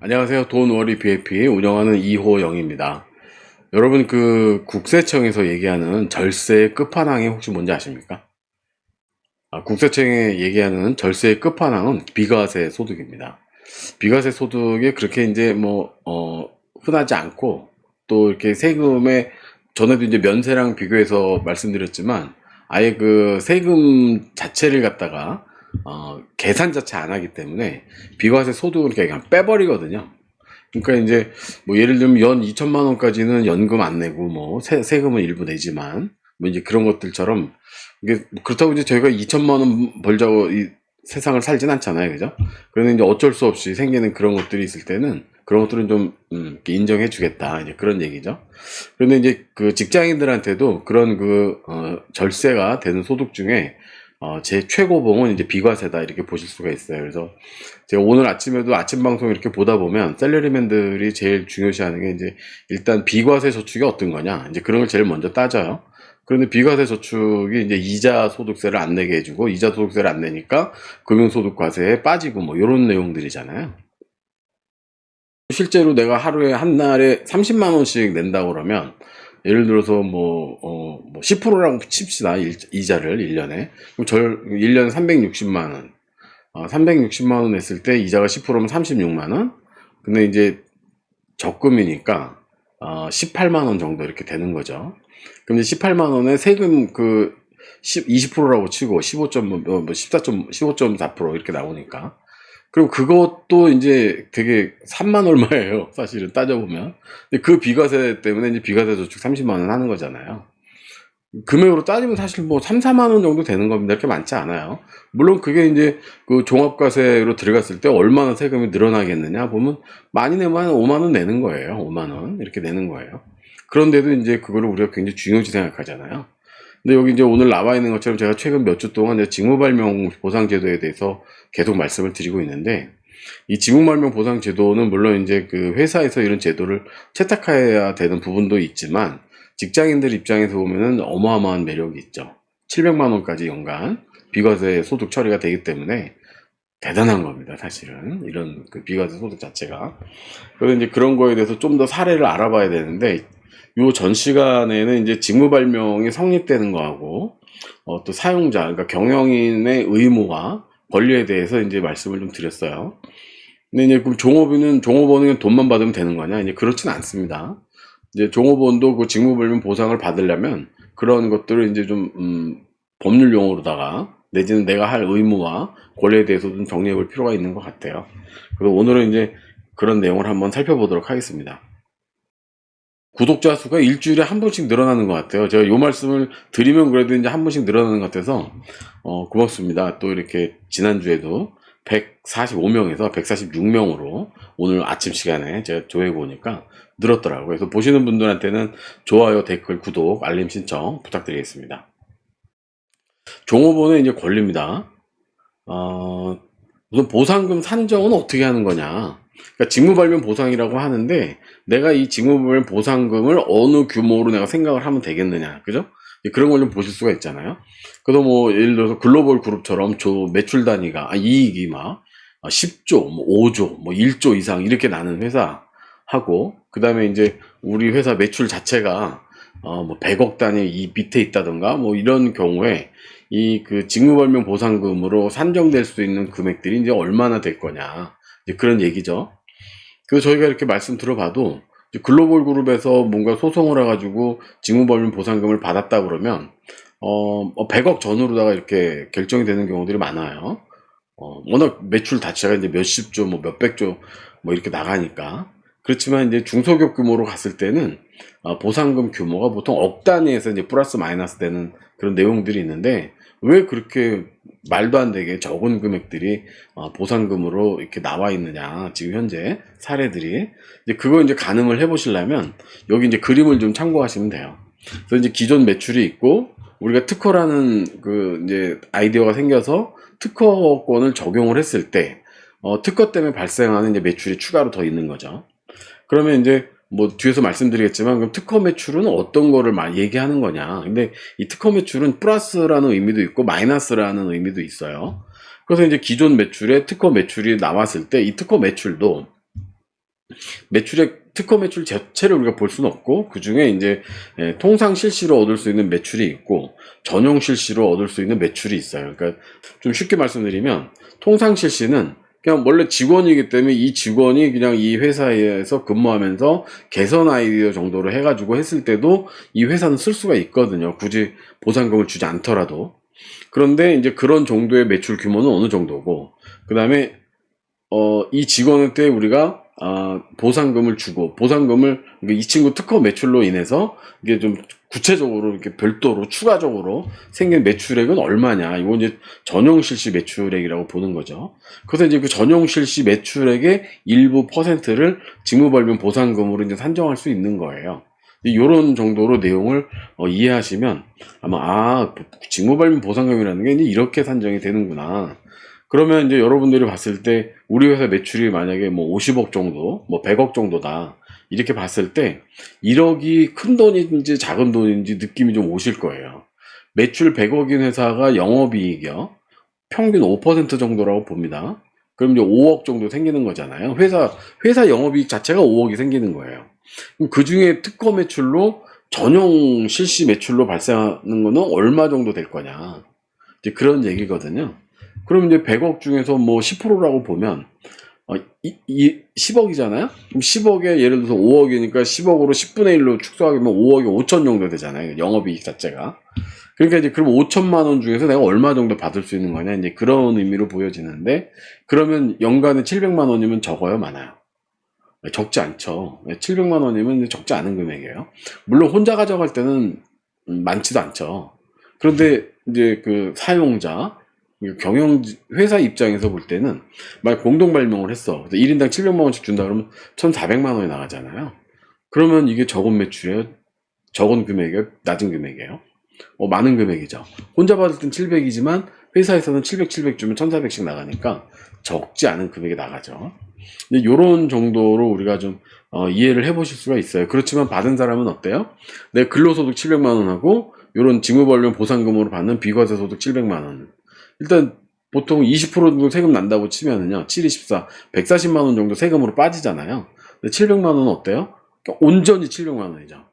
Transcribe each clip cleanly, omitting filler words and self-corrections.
안녕하세요. 돈워리 BFP 운영하는 이호영입니다. 여러분 국세청에서 얘기하는 절세의 끝판왕이 혹시 뭔지 아십니까? 국세청에 얘기하는 절세의 끝판왕은 비과세 소득입니다. 비과세 소득이 그렇게 이제 흔하지 않고 또 이렇게 세금에 전에도 이제 면세랑 비교해서 말씀드렸지만 아예 그 세금 자체를 갖다가 계산 자체 안 하기 때문에 비과세 소득을 그냥 빼버리거든요. 그러니까 이제 뭐 예를 들면 연 2천만 원까지는 연금 안 내고 뭐 세금은 일부 내지만 뭐 이제 그런 것들처럼 이게 그렇다고 이제 저희가 2천만 원 벌자고 이 세상을 살진 않잖아요, 그죠? 그런데 이제 어쩔 수 없이 생기는 그런 것들이 있을 때는 그런 것들은 좀 이렇게 인정해 주겠다 이제 그런 얘기죠. 그런데 이제 그 직장인들한테도 그런 절세가 되는 소득 중에 제 최고봉은 이제 비과세다 이렇게 보실 수가 있어요. 그래서 제가 오늘 아침에도 아침 방송 이렇게 보다 보면 셀러리맨들이 제일 중요시하는 게 이제 일단 비과세 저축이 어떤 거냐 이제 그런 걸 제일 먼저 따져요. 그런데 비과세 저축이 이제 이자 소득세를 안 내게 해주고 이자 소득세를 안 내니까 금융소득과세에 빠지고 뭐 이런 내용들이잖아요. 실제로 내가 하루에 한 날에 30만 원씩 낸다고 그러면 예를 들어서 10%라고 칩시다. 이자를 1년에. 그럼 1년에 360만 원. 360만 원 냈을 때 이자가 10%면 36만 원. 근데 이제 적금이니까 18만 원 정도 이렇게 되는 거죠. 그럼 이제 18만 원에 세금 20%라고 치고 15.4% 이렇게 나오니까 그리고 그것도 이제 되게 3만 얼마예요. 사실은 따져보면. 근데 그 비과세 때문에 이제 비과세 저축 30만 원 하는 거잖아요. 금액으로 따지면 사실 뭐 3, 4만 원 정도 되는 겁니다. 이렇게 많지 않아요. 물론 그게 이제 그 종합과세로 들어갔을 때 얼마나 세금이 늘어나겠느냐 보면 많이 내면 5만 원 내는 거예요. 5만 원 이렇게 내는 거예요. 그런데도 이제 그거를 우리가 굉장히 중요시 생각하잖아요. 근데 여기 이제 오늘 나와 있는 것처럼 제가 최근 몇 주 동안 직무발명 보상제도에 대해서 계속 말씀을 드리고 있는데 이 직무발명 보상제도는 물론 이제 그 회사에서 이런 제도를 채택해야 되는 부분도 있지만 직장인들 입장에서 보면은 어마어마한 매력이 있죠. 700만 원까지 연간 비과세 소득 처리가 되기 때문에 대단한 겁니다, 사실은. 이런 그 비과세 소득 자체가. 그래서 이제 그런 거에 대해서 좀 더 사례를 알아봐야 되는데 요 전 시간에는 이제 직무 발명이 성립되는 거하고 또 사용자, 그러니까 경영인의 의무와 권리에 대해서 이제 말씀을 좀 드렸어요. 근데 이제 그럼 종업원은 돈만 받으면 되는 거냐? 이제 그렇진 않습니다. 이제 종업원도 그 직무 발명 보상을 받으려면 그런 것들을 이제 좀 법률 용어로다가 내지는 내가 할 의무와 권리에 대해서 좀 정리해 볼 필요가 있는 것 같아요. 그래서 오늘은 이제 그런 내용을 한번 살펴보도록 하겠습니다. 구독자 수가 일주일에 한 번씩 늘어나는 것 같아요. 제가 요 말씀을 드리면 그래도 이제 한 번씩 늘어나는 것 같아서 고맙습니다. 또 이렇게 지난주에도 145명에서 146명으로 오늘 아침 시간에 제가 조회해 보니까 늘었더라고요. 그래서 보시는 분들한테는 좋아요, 댓글, 구독, 알림 신청 부탁드리겠습니다. 종업원의 이제 권리입니다. 우선 보상금 산정은 어떻게 하는 거냐? 그러니까 직무발면 보상이라고 하는데 내가 이 직무발면 보상금을 어느 규모로 내가 생각을 하면 되겠느냐, 그죠? 그런 걸 좀 보실 수가 있잖아요. 그래서 뭐 예를 들어서 글로벌 그룹처럼 매출 단위가 이익이 막 10조, 뭐 5조, 뭐 1조 이상 이렇게 나는 회사하고 그 다음에 이제 우리 회사 매출 자체가 뭐 100억 단위 이 밑에 있다던가 뭐 이런 경우에 이 그 직무발명 보상금으로 산정될 수 있는 금액들이 이제 얼마나 될 거냐 이제 그런 얘기죠. 그래서 저희가 이렇게 말씀 들어봐도 글로벌 그룹에서 뭔가 소송을 해가지고 직무발명 보상금을 받았다 그러면 100억 전후로다가 이렇게 결정이 되는 경우들이 많아요. 워낙 매출 자체가 이제 몇십조, 뭐 몇백조 뭐 이렇게 나가니까. 그렇지만 이제 중소기업 규모로 갔을 때는 보상금 규모가 보통 억 단위에서 이제 플러스 마이너스 되는 그런 내용들이 있는데 왜 그렇게 말도 안 되게 적은 금액들이 보상금으로 이렇게 나와 있느냐 지금 현재 사례들이 이제 그거 이제 가늠을 해보시려면 여기 이제 그림을 좀 참고하시면 돼요. 그래서 이제 기존 매출이 있고 우리가 특허라는 그 이제 아이디어가 생겨서 특허권을 적용을 했을 때 특허 때문에 발생하는 이제 매출이 추가로 더 있는 거죠. 그러면 이제 뭐 뒤에서 말씀드리겠지만 그럼 특허 매출은 어떤 거를 얘기하는 거냐. 근데 이 특허 매출은 플러스라는 의미도 있고 마이너스라는 의미도 있어요. 그래서 이제 기존 매출에 특허 매출이 나왔을 때 이 특허 매출도 매출액, 특허 매출 자체를 우리가 볼 수는 없고, 그 중에 이제 통상 실시로 얻을 수 있는 매출이 있고, 전용 실시로 얻을 수 있는 매출이 있어요. 그러니까 좀 쉽게 말씀드리면, 통상 실시는 그냥 원래 직원이기 때문에 이 직원이 그냥 이 회사에서 근무하면서 개선 아이디어 정도로 해가지고 했을 때도 이 회사는 쓸 수가 있거든요. 굳이 보상금을 주지 않더라도. 그런데 이제 그런 정도의 매출 규모는 어느 정도고, 그 다음에 이 직원한테 우리가 보상금을 주고, 보상금을 이 친구 특허 매출로 인해서 이게 좀 구체적으로 이렇게 별도로 추가적으로 생긴 매출액은 얼마냐, 이거 이제 전용 실시 매출액이라고 보는 거죠. 그래서 이제 그 전용 실시 매출액의 일부 퍼센트를 직무발명 보상금으로 이제 산정할 수 있는 거예요. 이런 정도로 내용을 이해하시면 아마 직무발명 보상금이라는 게 이제 이렇게 산정이 되는구나. 그러면 이제 여러분들이 봤을 때 우리 회사 매출이 만약에 뭐 50억 정도, 뭐 100억 정도다, 이렇게 봤을 때 1억이 큰 돈인지 작은 돈인지 느낌이 좀 오실 거예요. 매출 100억인 회사가 영업이익이요, 평균 5% 정도라고 봅니다. 그럼 이제 5억 정도 생기는 거잖아요. 회사 영업이익 자체가 5억이 생기는 거예요. 그럼 그 중에 특허 매출로 전용 실시 매출로 발생하는 거는 얼마 정도 될 거냐, 이제 그런 얘기거든요. 그럼 이제 100억 중에서 뭐 10%라고 보면 10억이잖아요. 그럼 10억에 예를 들어서 5억이니까 10억으로 10분의 1로 축소하면 5억이 5천 정도 되잖아요. 영업이익 자체가. 그러니까 이제 그럼 5천만 원 중에서 내가 얼마 정도 받을 수 있는 거냐, 이제 그런 의미로 보여지는데, 그러면 연간에 700만 원이면 적어요, 많아요? 적지 않죠. 700만 원이면 적지 않은 금액이에요. 물론 혼자 가져갈 때는 많지도 않죠. 그런데 이제 그 사용자, 회사 입장에서 볼 때는, 만약 공동 발명을 했어. 1인당 700만 원씩 준다 그러면 1,400만 원이 나가잖아요. 그러면 이게 적은 매출이에요? 적은 금액이에요? 낮은 금액이에요? 많은 금액이죠. 혼자 받을 땐 700이지만 회사에서는 700 주면 1,400씩 나가니까 적지 않은 금액이 나가죠. 이런 정도로 우리가 좀 이해를 해보실 수가 있어요. 그렇지만 받은 사람은 어때요? 내 근로소득 700만 원하고 이런 직무발령 보상금으로 받는 비과세소득 700만 원. 일단 보통 20% 정도 세금 난다고 치면은요, 7, 24, 140만 원 정도 세금으로 빠지잖아요. 근데 700만 원은 어때요? 온전히 700만 원이죠.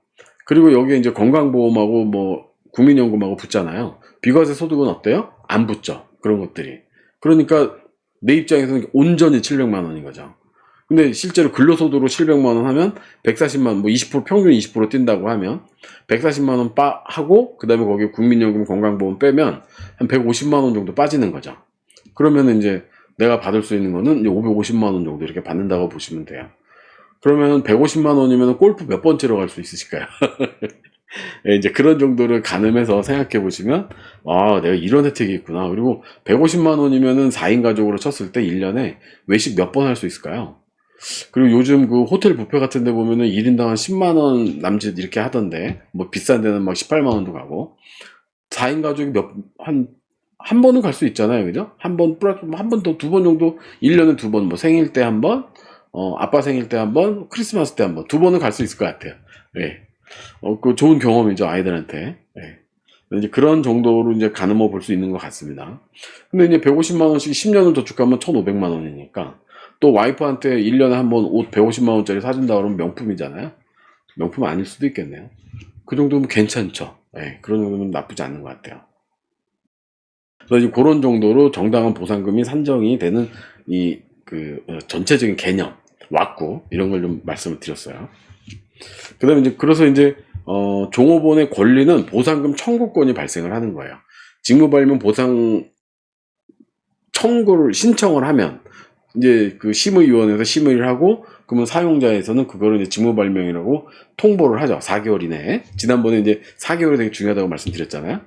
그리고 여기에 이제 건강보험하고 뭐 국민연금하고 붙잖아요. 비과세 소득은 어때요? 안 붙죠. 그런 것들이. 그러니까 내 입장에서는 온전히 700만 원인 거죠. 근데 실제로 근로소득으로 700만 원 하면 140만 원, 뭐 20%, 평균 20% 뛴다고 하면 140만 원 하고, 그 다음에 거기 국민연금 건강보험 빼면 한 150만 원 정도 빠지는 거죠. 그러면 이제 내가 받을 수 있는 거는 이제 550만 원 정도 이렇게 받는다고 보시면 돼요. 그러면 150만 원이면 골프 몇 번째로 갈 수 있으실까요? 이제 그런 정도를 가늠해서 생각해 보시면, 내가 이런 혜택이 있구나. 그리고 150만 원이면은 4인 가족으로 쳤을 때 1년에 외식 몇 번 할 수 있을까요? 그리고 요즘 그 호텔 뷔페 같은 데 보면은 1인당 한 10만 원 남짓 이렇게 하던데, 뭐 비싼 데는 막 18만 원도 가고, 4인 가족이 한 번은 갈 수 있잖아요. 그죠? 한 번, 한 번 더, 두 번 정도, 1년에 두 번, 뭐 생일 때 한 번, 아빠 생일 때 한 번, 크리스마스 때 한 번, 두 번은 갈 수 있을 것 같아요. 예. 그 좋은 경험이죠, 아이들한테. 예. 이제 그런 정도로 이제 가늠해 볼 수 있는 것 같습니다. 근데 이제 150만 원씩 10년을 저축하면 1,500만 원이니까, 또 와이프한테 1년에 한 번 옷 150만 원짜리 사준다 그러면 명품이잖아요. 명품 아닐 수도 있겠네요. 그 정도면 괜찮죠. 예. 그런 정도면 나쁘지 않는 것 같아요. 그래서 이제 그런 정도로 정당한 보상금이 산정이 되는 전체적인 개념, 왁구, 이런 걸 좀 말씀을 드렸어요. 그 다음에 이제, 그래서 이제, 종업원의 권리는 보상금 청구권이 발생을 하는 거예요. 직무발명 보상 청구를 신청을 하면, 이제 그 심의위원회에서 심의를 하고, 그러면 사용자에서는 그거를 이제 직무발명이라고 통보를 하죠. 4개월 이내에. 지난번에 이제 4개월이 되게 중요하다고 말씀드렸잖아요.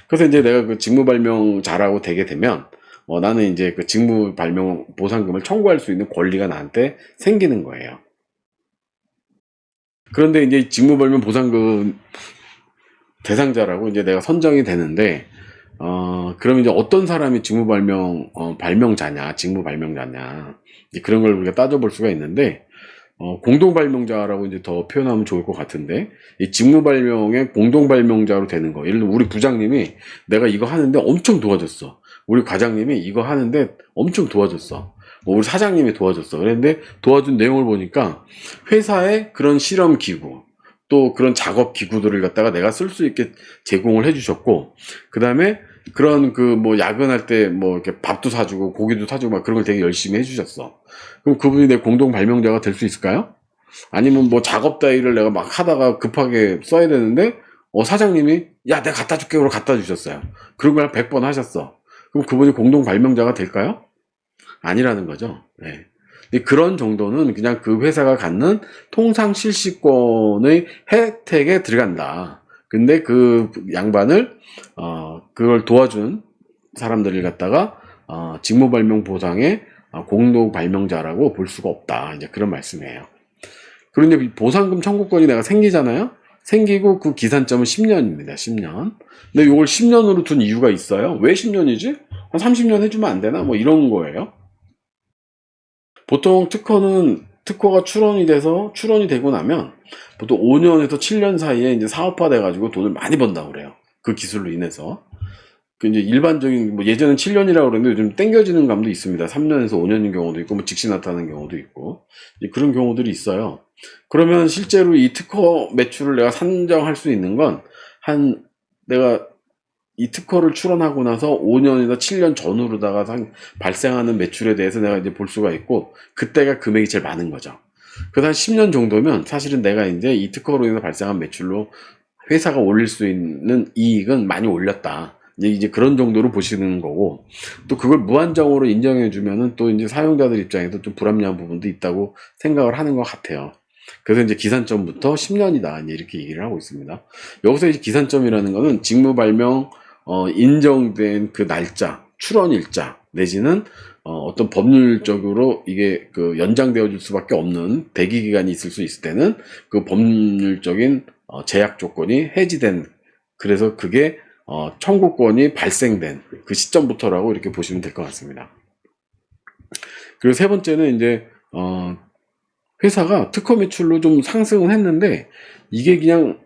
그래서 이제 내가 그 직무발명자라고 되게 되면, 나는 이제 그 직무발명 보상금을 청구할 수 있는 권리가 나한테 생기는 거예요. 그런데 이제 직무발명 보상금 대상자라고 이제 내가 선정이 되는데, 그러면 이제 어떤 사람이 직무발명, 발명자냐, 직무발명자냐, 그런 걸 우리가 따져볼 수가 있는데, 공동발명자라고 이제 더 표현하면 좋을 것 같은데, 이 직무발명의 공동발명자로 되는 거. 예를 들어, 우리 부장님이 내가 이거 하는데 엄청 도와줬어. 우리 과장님이 이거 하는데 엄청 도와줬어. 우리 사장님이 도와줬어. 그런데 도와준 내용을 보니까 회사에 그런 실험 기구, 또 그런 작업 기구들을 갖다가 내가 쓸 수 있게 제공을 해주셨고, 그 다음에 그런 그 뭐 야근할 때 뭐 이렇게 밥도 사주고 고기도 사주고 막 그런 걸 되게 열심히 해주셨어. 그럼 그분이 내 공동 발명자가 될 수 있을까요? 아니면 뭐 작업 따위를 내가 막 하다가 급하게 써야 되는데, 사장님이, 야, 내가 갖다 줄게. 그러고 갖다 주셨어요. 그런 걸 100번 하셨어. 그럼 그분이 공동 발명자가 될까요? 아니라는 거죠. 네. 근데 그런 정도는 그냥 그 회사가 갖는 통상 실시권의 혜택에 들어간다. 근데 그 양반을, 그걸 도와준 사람들을 갖다가, 직무발명 보상의 공동 발명자라고 볼 수가 없다. 이제 그런 말씀이에요. 그런데 보상금 청구권이 내가 생기잖아요. 생기고 그 기산점은 10년입니다. 10년. 근데 이걸 10년으로 둔 이유가 있어요. 왜 10년이지? 한 30년 해주면 안 되나? 뭐 이런 거예요. 보통 특허가 출원이 되고 나면 보통 5년에서 7년 사이에 이제 사업화 돼가지고 돈을 많이 번다고 그래요. 그 기술로 인해서. 그 이제 일반적인, 뭐 예전엔 7년이라고 그랬는데 요즘 땡겨지는 감도 있습니다. 3년에서 5년인 경우도 있고, 뭐 직시 나타나는 경우도 있고, 그런 경우들이 있어요. 그러면 실제로 이 특허 매출을 내가 산정할 수 있는 건, 내가 이 특허를 출원하고 나서 5년이나 7년 전후로다가 발생하는 매출에 대해서 내가 이제 볼 수가 있고, 그때가 금액이 제일 많은 거죠. 그다음 10년 정도면 사실은 내가 이제 이 특허로 인해서 발생한 매출로 회사가 올릴 수 있는 이익은 많이 올렸다. 이제 그런 정도로 보시는 거고, 또 그걸 무한정으로 인정해주면은 또 이제 사용자들 입장에서 좀 불합리한 부분도 있다고 생각을 하는 것 같아요. 그래서 이제 기산점부터 10년이다. 이렇게 얘기를 하고 있습니다. 여기서 이제 기산점이라는 거는 직무 발명, 인정된 그 날짜, 출원일자, 내지는 어떤 법률적으로 이게 그 연장되어 줄 수밖에 없는 대기 기간이 있을 수 있을 때는 그 법률적인 제약 조건이 해지된, 그래서 그게 청구권이 발생된 그 시점부터라고 이렇게 보시면 될 것 같습니다. 그리고 세 번째는 이제 회사가 특허 매출로 좀 상승은 했는데 이게 그냥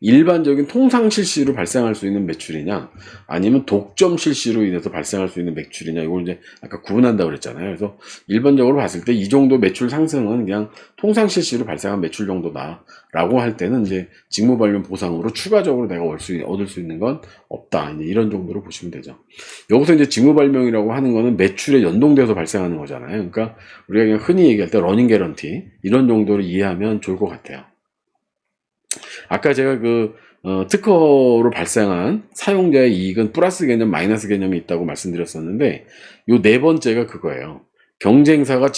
일반적인 통상 실시로 발생할 수 있는 매출이냐, 아니면 독점 실시로 인해서 발생할 수 있는 매출이냐, 이걸 이제 아까 구분한다고 그랬잖아요. 그래서 일반적으로 봤을 때 이 정도 매출 상승은 그냥 통상 실시로 발생한 매출 정도다라고 할 때는 이제 직무 발령 보상으로 추가적으로 내가 얻을 수 있는 건 없다. 이제 이런 정도로 보시면 되죠. 여기서 이제 직무 발명이라고 하는 거는 매출에 연동돼서 발생하는 거잖아요. 그러니까 우리가 그냥 흔히 얘기할 때 러닝 개런티 이런 정도로 이해하면 좋을 것 같아요. 아까 제가 특허로 발생한 사용자의 이익은 플러스 개념, 마이너스 개념이 있다고 말씀드렸었는데, 요 네 번째가 그거예요. 경쟁사가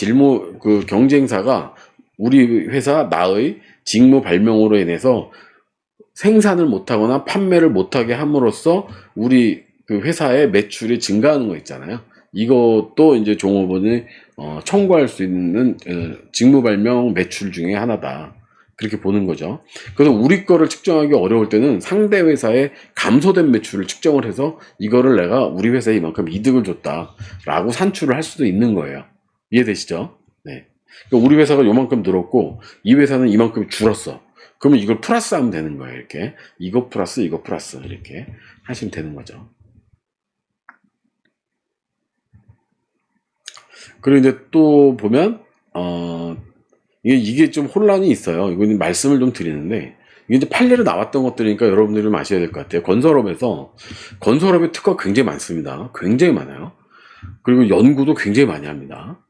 우리 회사 나의 직무 발명으로 인해서 생산을 못하거나 판매를 못하게 함으로써 우리 그 회사의 매출이 증가하는 거 있잖아요. 이것도 이제 종업원이 청구할 수 있는 직무 발명 매출 중에 하나다. 그렇게 보는 거죠. 그래서 우리 거를 측정하기 어려울 때는 상대 회사의 감소된 매출을 측정을 해서 이거를 내가 우리 회사에 이만큼 이득을 줬다라고 산출을 할 수도 있는 거예요. 이해되시죠? 네. 그러니까 우리 회사가 요만큼 늘었고 이 회사는 이만큼 줄었어. 그러면 이걸 플러스 하면 되는 거예요. 이렇게 이거 플러스 이렇게 하시면 되는 거죠. 그리고 이제 또 보면 이게 좀 혼란이 있어요. 이거는 말씀을 좀 드리는데, 이게 이제 판례로 나왔던 것들이니까 여러분들이 좀 아셔야 될 것 같아요. 건설업의 특허가 굉장히 많습니다. 굉장히 많아요. 그리고 연구도 굉장히 많이 합니다.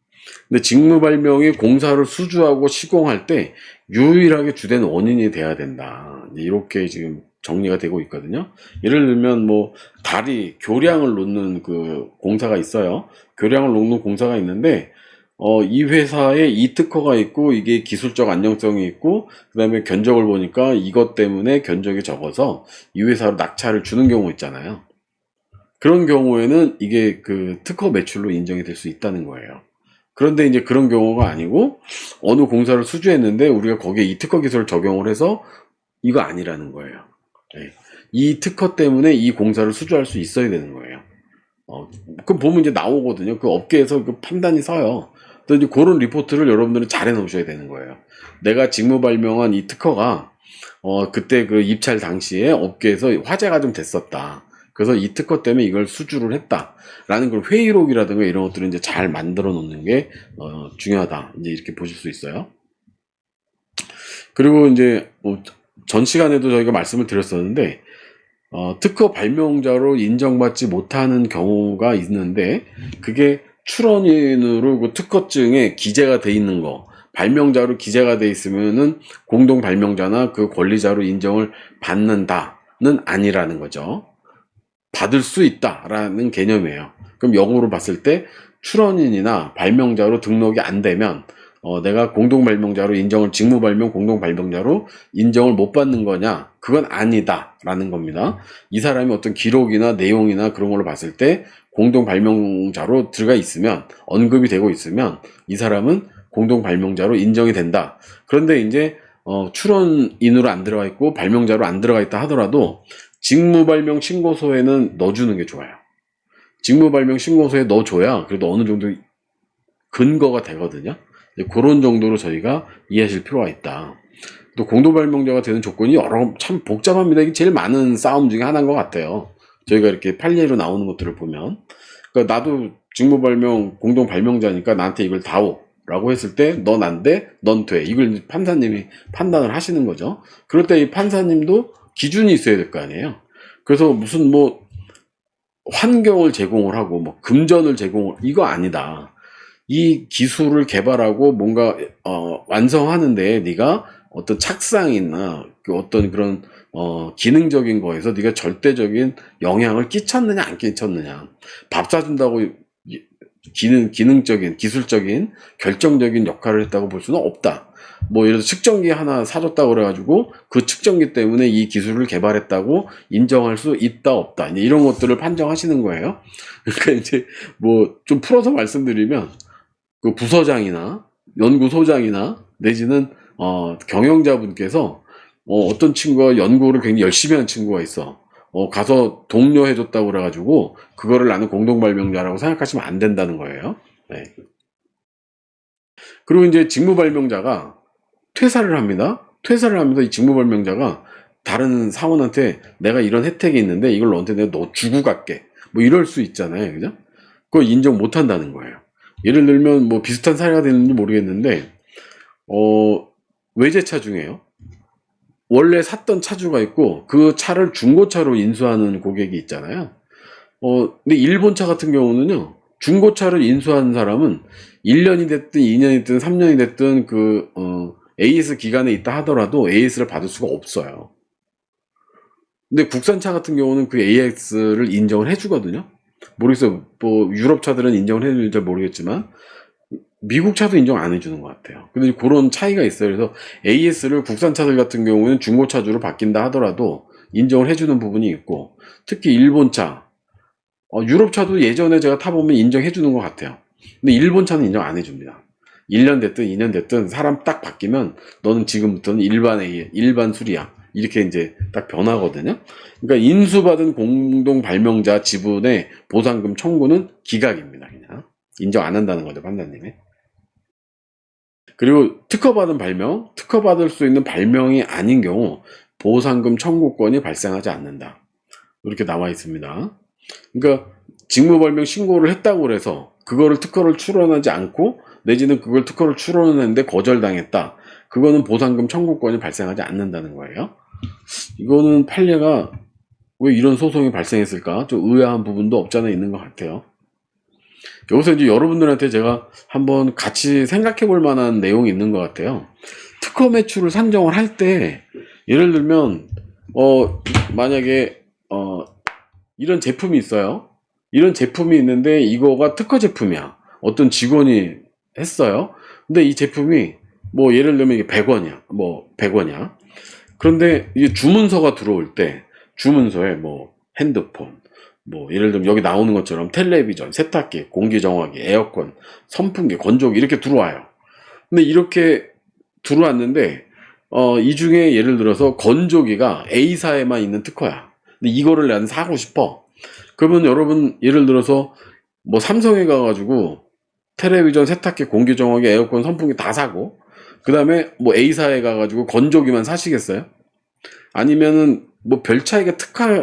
근데 직무 발명이 공사를 수주하고 시공할 때 유일하게 주된 원인이 돼야 된다. 이렇게 지금 정리가 되고 있거든요. 예를 들면 뭐 다리 교량을 놓는 그 공사가 있어요. 교량을 놓는 공사가 있는데 이 회사에 이 특허가 있고 이게 기술적 안정성이 있고 그다음에 견적을 보니까 이것 때문에 견적이 적어서 이 회사로 낙찰을 주는 경우 있잖아요. 그런 경우에는 이게 그 특허 매출로 인정이 될 수 있다는 거예요. 그런데 이제 그런 경우가 아니고 어느 공사를 수주했는데 우리가 거기에 이 특허 기술을 적용을 해서 이거 아니라는 거예요. 네. 이 특허 때문에 이 공사를 수주할 수 있어야 되는 거예요. 그럼 보면 이제 나오거든요. 그 업계에서 그 판단이 서요. 그래서 이제 그런 리포트를 여러분들은 잘 해놓으셔야 되는 거예요. 내가 직무 발명한 이 특허가 그때 그 입찰 당시에 업계에서 화제가 좀 됐었다. 그래서 이 특허 때문에 이걸 수주를 했다라는 걸 회의록이라든가 이런 것들을 이제 잘 만들어 놓는 게 중요하다. 이제 이렇게 보실 수 있어요. 그리고 이제 전 시간에도 저희가 말씀을 드렸었는데 특허 발명자로 인정받지 못하는 경우가 있는데 그게 출원인으로 그 특허증에 기재가 돼 있는 거, 발명자로 기재가 돼 있으면은 공동 발명자나 그 권리자로 인정을 받는다는 아니라는 거죠. 받을 수 있다라는 개념이에요. 그럼 영어로 봤을 때 출원인이나 발명자로 등록이 안 되면 내가 공동 발명자로 직무 발명 공동 발명자로 인정을 못 받는 거냐? 그건 아니다라는 겁니다. 이 사람이 어떤 기록이나 내용이나 그런 걸로 봤을 때 공동 발명자로 들어가 있으면 언급이 되고 있으면 이 사람은 공동 발명자로 인정이 된다. 그런데 이제 출원인으로 안 들어가 있고 발명자로 안 들어가 있다 하더라도 직무 발명 신고서에는 넣어주는 게 좋아요. 직무 발명 신고서에 넣어줘야 그래도 어느 정도 근거가 되거든요. 그런 정도로 저희가 이해하실 필요가 있다. 또 공동 발명자가 되는 조건이 참 복잡합니다. 이게 제일 많은 싸움 중에 하나인 것 같아요. 저희가 이렇게 판례로 나오는 것들을 보면. 그러니까 나도 직무 발명 공동 발명자니까 나한테 이걸 다오 라고 했을 때 넌 안 돼, 넌 돼. 이걸 판사님이 판단을 하시는 거죠. 그럴 때 이 판사님도 기준이 있어야 될 거 아니에요. 그래서 무슨 환경을 제공을 하고 금전을 제공을 이거 아니다. 이 기술을 개발하고 뭔가 완성하는데 네가 어떤 착상이나 어떤 그런 기능적인 거에서 네가 절대적인 영향을 끼쳤느냐 안 끼쳤느냐. 밥 사준다고 기능적인 기술적인 결정적인 역할을 했다고 볼 수는 없다. 예를 들어 측정기 하나 사줬다고 그래가지고 그 측정기 때문에 이 기술을 개발했다고 인정할 수 있다 없다 이런 것들을 판정하시는 거예요. 그러니까 이제 좀 풀어서 말씀드리면 그 부서장이나 연구소장이나 내지는 경영자분께서 어떤 친구가 연구를 굉장히 열심히 한 친구가 있어. 가서 독려해줬다고 그래가지고 그거를 나는 공동발명자라고 생각하시면 안 된다는 거예요. 네. 그리고 이제 직무발명자가 퇴사를 합니다. 이 직무발명자가 다른 사원한테 내가 이런 혜택이 있는데 이걸 너한테 내가 너 주고 갈게. 이럴 수 있잖아요. 그죠? 그걸 인정 못 한다는 거예요. 예를 들면 비슷한 사례가 되는지 모르겠는데 외제차 중에요. 원래 샀던 차주가 있고 그 차를 중고차로 인수하는 고객이 있잖아요. 근데 일본 차 같은 경우는요. 중고차를 인수하는 사람은 1년이 됐든 2년이 됐든 3년이 됐든 AS 기간에 있다 하더라도 AS를 받을 수가 없어요. 근데 국산차 같은 경우는 그 AS를 인정을 해주거든요. 모르겠어요. 유럽 차들은 인정을 해주는지 잘 모르겠지만 미국 차도 인정 안 해주는 것 같아요. 근데 그런 차이가 있어요. 그래서 AS를 국산차들 같은 경우에는 중고차주로 바뀐다 하더라도 인정을 해주는 부분이 있고 특히 일본차, 유럽차도 예전에 제가 타보면 인정해주는 것 같아요. 근데 일본차는 인정 안 해줍니다. 1년 됐든 2년 됐든 사람 딱 바뀌면 너는 지금부터는 일반 수리야. 이렇게 이제 딱 변하거든요. 그러니까 인수받은 공동 발명자 지분의 보상금 청구는 기각입니다. 그냥 인정 안 한다는 거죠, 판사님이. 그리고 특허받을 수 있는 발명이 아닌 경우 보상금 청구권이 발생하지 않는다. 이렇게 나와 있습니다. 그러니까 직무발명 신고를 했다고 해서 그거를 특허를 출원하지 않고 내지는 그걸 특허를 출원했는데 거절당했다. 그거는 보상금 청구권이 발생하지 않는다는 거예요. 이거는 판례가 왜 이런 소송이 발생했을까? 좀 의아한 부분도 없지 않아 있는 것 같아요. 여기서 이제 여러분들한테 제가 한번 같이 생각해 볼 만한 내용이 있는 것 같아요. 특허 매출을 산정을 할 때 예를 들면 만약에 이런 제품이 있어요. 이런 제품이 있는데 이거가 특허 제품이야. 어떤 직원이 했어요. 근데 이 제품이 예를 들면 이게 100원이야. 100원이야. 그런데 이게 주문서가 들어올 때 주문서에 핸드폰, 예를 들면 여기 나오는 것처럼 텔레비전, 세탁기, 공기정화기, 에어컨, 선풍기, 건조기 이렇게 들어와요. 근데 이렇게 들어왔는데 이 중에 예를 들어서 건조기가 A사에만 있는 특허야. 근데 이거를 나는 사고 싶어. 그러면 여러분 예를 들어서 삼성에 가가지고 텔레비전, 세탁기, 공기정화기, 에어컨, 선풍기 다 사고 그 다음에 A사에 가가지고 건조기만 사시겠어요? 아니면은 뭐 별 차이가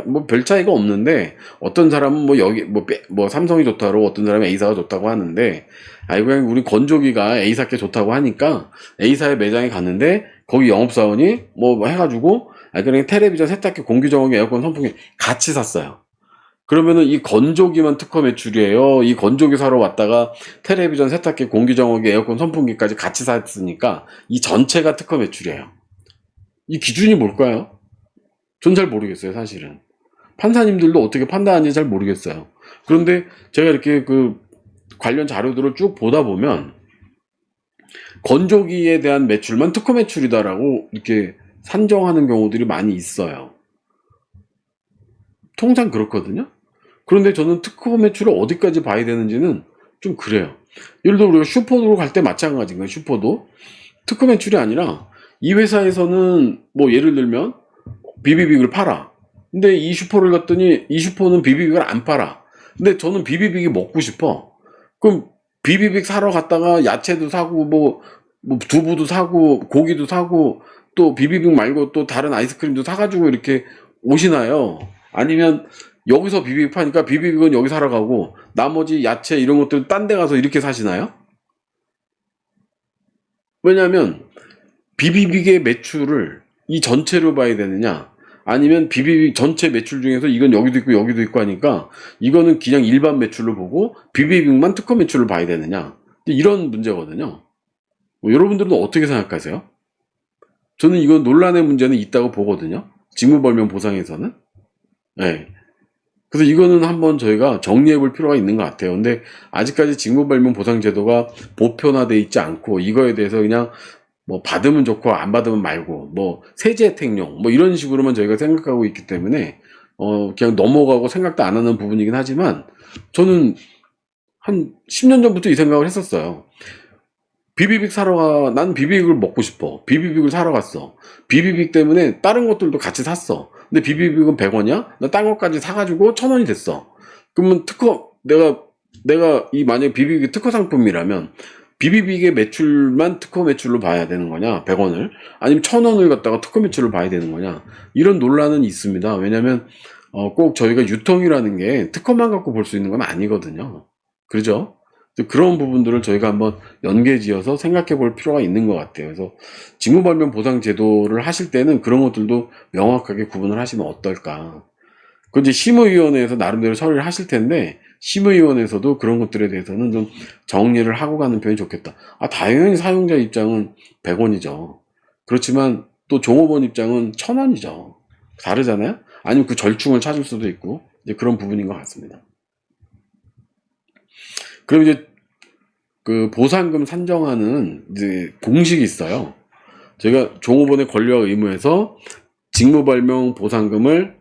뭐 별 차이가 없는데, 어떤 사람은 뭐 여기 뭐 삼성이 좋다고, 어떤 사람은 A사가 좋다고 하는데, 아이 그냥 우리 건조기가 A사께 좋다고 하니까 A사의 매장에 갔는데 거기 영업사원이 뭐 해가지고 그냥 텔레비전, 세탁기, 공기정화기, 에어컨, 선풍기 같이 샀어요. 그러면은 이 건조기만 특허 매출이에요. 이 건조기 사러 왔다가 텔레비전, 세탁기, 공기정화기, 에어컨, 선풍기까지 같이 샀으니까 이 전체가 특허 매출이에요. 이 기준이 뭘까요? 전 잘 모르겠어요, 사실은. 판사님들도 어떻게 판단하는지 잘 모르겠어요. 그런데 제가 이렇게 그 관련 자료들을 쭉 보다 보면 건조기에 대한 매출만 특허 매출이다라고 이렇게 산정하는 경우들이 많이 있어요. 통상 그렇거든요. 그런데 저는 특허 매출을 어디까지 봐야 되는지는 좀 그래요. 예를 들어 우리가 슈퍼도로 갈 때 마찬가지인 거예요. 슈퍼도 특허 매출이 아니라 이 회사에서는 뭐 예를 들면 비비빅을 팔아. 근데 이 슈퍼를 갔더니 이 슈퍼는 비비빅을 안 팔아. 근데 저는 비비빅이 먹고 싶어. 그럼 비비빅 사러 갔다가 야채도 사고 뭐 두부도 사고 고기도 사고 또 비비빅 말고 또 다른 아이스크림도 사가지고 이렇게 오시나요? 아니면 여기서 비비빅 파니까 비비빅은 여기 사러 가고 나머지 야채 이런 것들 딴 데 가서 이렇게 사시나요? 왜냐하면 비비빅의 매출을 이 전체로 봐야 되느냐, 아니면 비비빅 전체 매출 중에서 이건 여기도 있고 여기도 있고 하니까 이거는 그냥 일반 매출로 보고 비비빅만 특허 매출을 봐야 되느냐, 이런 문제거든요. 뭐 여러분들은 어떻게 생각하세요? 저는 이건 논란의 문제는 있다고 보거든요. 직무벌명 보상에서는. 네. 그래서 이거는 한번 저희가 정리해 볼 필요가 있는 것 같아요. 근데 아직까지 직무발명 보상제도가 보편화되어 있지 않고 이거에 대해서 그냥 뭐 받으면 좋고 안 받으면 말고 뭐 세제 혜택용 뭐 이런 식으로만 저희가 생각하고 있기 때문에 그냥 넘어가고 생각도 안 하는 부분이긴 하지만, 저는 한 10년 전부터 이 생각을 했었어요. 비비빅 사러 가. 난 비비빅을 먹고 싶어. 비비빅을 사러 갔어. 비비빅 때문에 다른 것들도 같이 샀어. 근데 비비빅은 100원이야? 나 딴 것까지 사가지고 1000원이 됐어. 그러면 내가 이 만약에 비비빅이 특허 상품이라면 비비빅의 매출만 특허 매출로 봐야 되는 거냐? 100원을. 아니면 1000원을 갖다가 특허 매출로 봐야 되는 거냐? 이런 논란은 있습니다. 왜냐면 꼭 저희가 유통이라는 게 특허만 갖고 볼 수 있는 건 아니거든요. 그죠? 그런 부분들을 저희가 한번 연계지어서 생각해 볼 필요가 있는 것 같아요. 그래서 직무발명 보상 제도를 하실 때는 그런 것들도 명확하게 구분을 하시면 어떨까. 그 이제 심의위원회에서 나름대로 처리를 하실 텐데, 심의위원회에서도 그런 것들에 대해서는 좀 정리를 하고 가는 편이 좋겠다. 당연히 사용자 입장은 100원이죠. 그렇지만 또 종업원 입장은 1000원이죠. 다르잖아요? 아니면 그 절충을 찾을 수도 있고, 이제 그런 부분인 것 같습니다. 그럼 이제 그 보상금 산정하는 이제 공식이 있어요. 제가 종업원의 권리와 의무에서 직무발명 보상금을